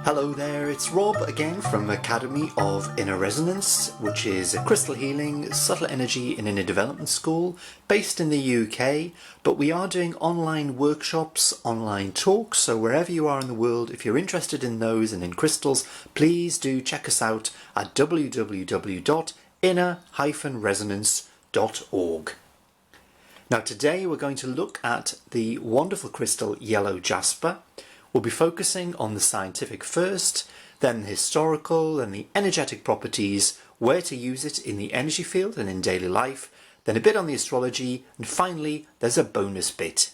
Hello there, it's Rob again from Academy of Inner Resonance, which is a crystal healing, subtle energy and inner development school based in the UK, but we are doing online workshops, online talks, so wherever you are in the world, if you're interested in those and in crystals, please do check us out at www.inner-resonance.org. Now today we're going to look at the wonderful crystal yellow jasper. We'll be focusing on the scientific first, then the historical and the energetic properties, where to use it in the energy field and in daily life, then a bit on the astrology, and finally there's a bonus bit.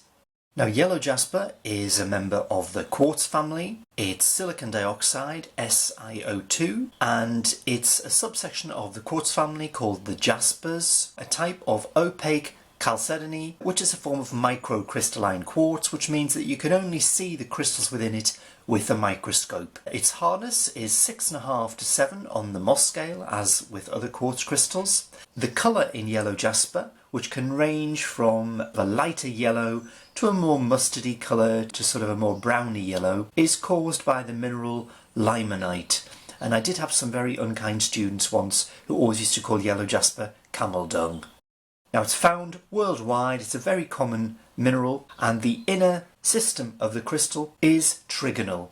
Now yellow jasper is a member of the quartz family. It's silicon dioxide, SiO2, and it's a subsection of the quartz family called the jaspers, a type of opaque chalcedony, which is a form of microcrystalline quartz, which means that you can only see the crystals within it with a microscope. Its hardness is 6.5 to 7 on the Mohs scale, as with other quartz crystals. The colour in yellow jasper, which can range from a lighter yellow to a more mustardy colour to sort of a more browny yellow, is caused by the mineral limonite. And I did have some very unkind students once who always used to call yellow jasper camel dung. Now it's found worldwide, it's a very common mineral, and the inner system of the crystal is trigonal.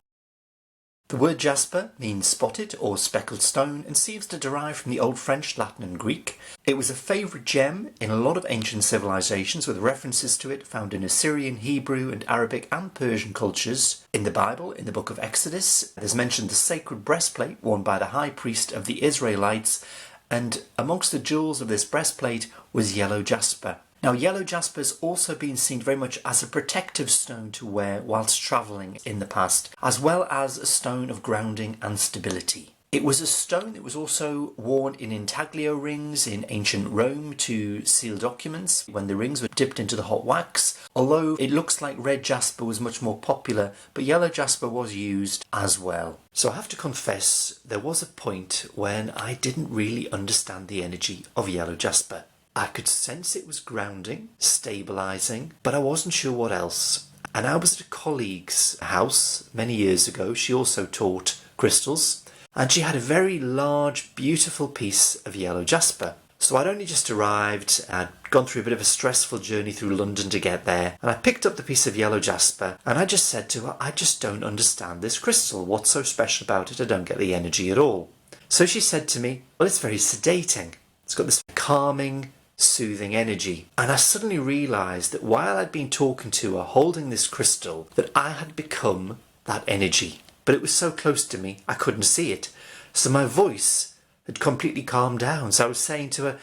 The word jasper means spotted or speckled stone and seems to derive from the Old French, Latin and Greek. It was a favourite gem in a lot of ancient civilizations, with references to it found in Assyrian, Hebrew and Arabic and Persian cultures. In the Bible, in the book of Exodus, there's mentioned the sacred breastplate worn by the high priest of the Israelites, and amongst the jewels of this breastplate was yellow jasper. Now yellow jasper has also been seen very much as a protective stone to wear whilst travelling in the past, as well as a stone of grounding and stability. It was a stone that was also worn in intaglio rings in ancient Rome to seal documents when the rings were dipped into the hot wax, although it looks like red jasper was much more popular, but yellow jasper was used as well. So I have to confess, there was a point when I didn't really understand the energy of yellow jasper. I could sense it was grounding, stabilising, but I wasn't sure what else. And I was at a colleague's house many years ago. She also taught crystals, and she had a very large, beautiful piece of yellow jasper. So I'd only just arrived, I'd gone through a bit of a stressful journey through London to get there, and I picked up the piece of yellow jasper, and I just said to her, I just don't understand this crystal. What's so special about it? I don't get the energy at all. So she said to me, well, it's very sedating. It's got this calming, soothing energy. And I suddenly realised that while I'd been talking to her, holding this crystal, that I had become that energy. But it was so close to me, I couldn't see it. So my voice had completely calmed down. So I was saying to her,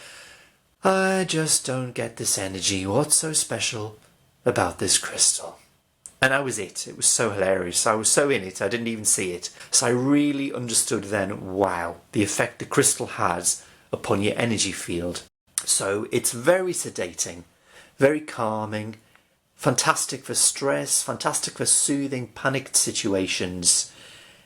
I just don't get this energy. What's so special about this crystal? And that was it. It was so hilarious. I was so in it, I didn't even see it. So I really understood then, wow, the effect the crystal has upon your energy field. So it's very sedating, very calming, fantastic for stress, fantastic for soothing panicked situations.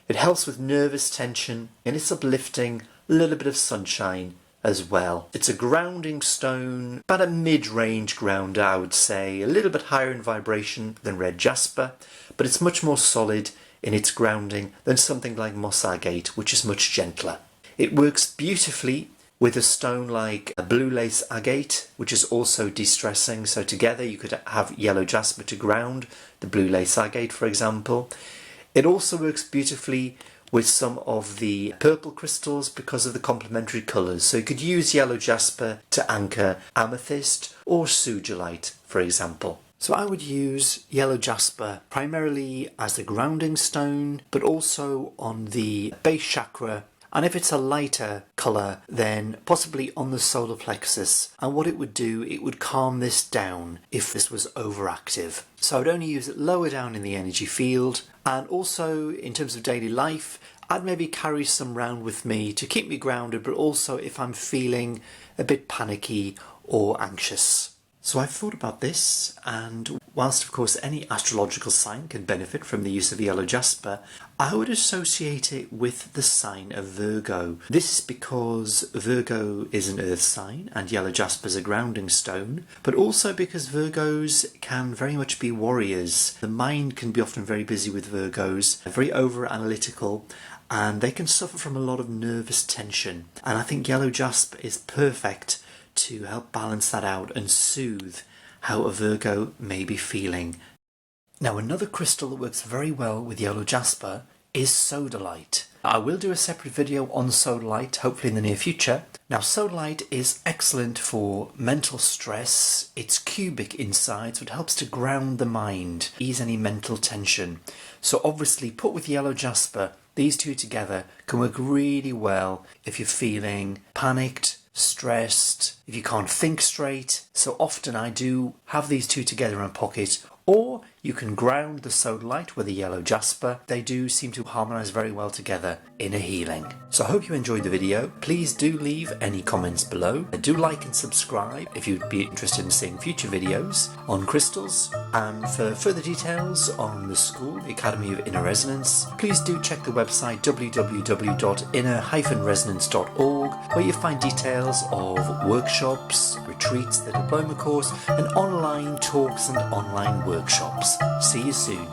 It helps with nervous tension, and it's uplifting, a little bit of sunshine as well. It's a grounding stone, about a mid-range grounder, I would say, a little bit higher in vibration than red jasper, but it's much more solid in its grounding than something like moss agate, which is much gentler. It works beautifully with a stone like a blue lace agate, which is also de-stressing. So together you could have yellow jasper to ground the blue lace agate, for example. It also works beautifully with some of the purple crystals because of the complementary colours. So you could use yellow jasper to anchor amethyst or sugilite, for example. So I would use yellow jasper primarily as a grounding stone, but also on the base chakra. And if it's a lighter colour, then possibly on the solar plexus. And what it would do, it would calm this down if this was overactive. So I'd only use it lower down in the energy field. And also in terms of daily life, I'd maybe carry some round with me to keep me grounded, but also if I'm feeling a bit panicky or anxious. So I've thought about this, and whilst of course any astrological sign can benefit from the use of yellow jasper, I would associate it with the sign of Virgo. This is because Virgo is an earth sign and yellow jasper is a grounding stone, but also because Virgos can very much be warriors. The mind can be often very busy with Virgos, very over analytical, and they can suffer from a lot of nervous tension. And I think yellow jasper is perfect to help balance that out and soothe how a Virgo may be feeling. Now, another crystal that works very well with yellow jasper is sodalite. I will do a separate video on sodalite, hopefully in the near future. Now, sodalite is excellent for mental stress. It's cubic inside, so it helps to ground the mind, ease any mental tension. So obviously, put with yellow jasper, these two together can work really well if you're feeling panicked, stressed, if you can't think straight. So often I do have these two together in a pocket, or you can ground the sodalite with the yellow jasper. They do seem to harmonise very well together in a healing. So I hope you enjoyed the video. Please do leave any comments below. Do like and subscribe if you'd be interested in seeing future videos on crystals. And for further details on the school, the Academy of Inner Resonance, please do check the website www.inner-resonance.org, where you find details of workshops, retreats, the diploma course, and online talks and online workshops. See you soon.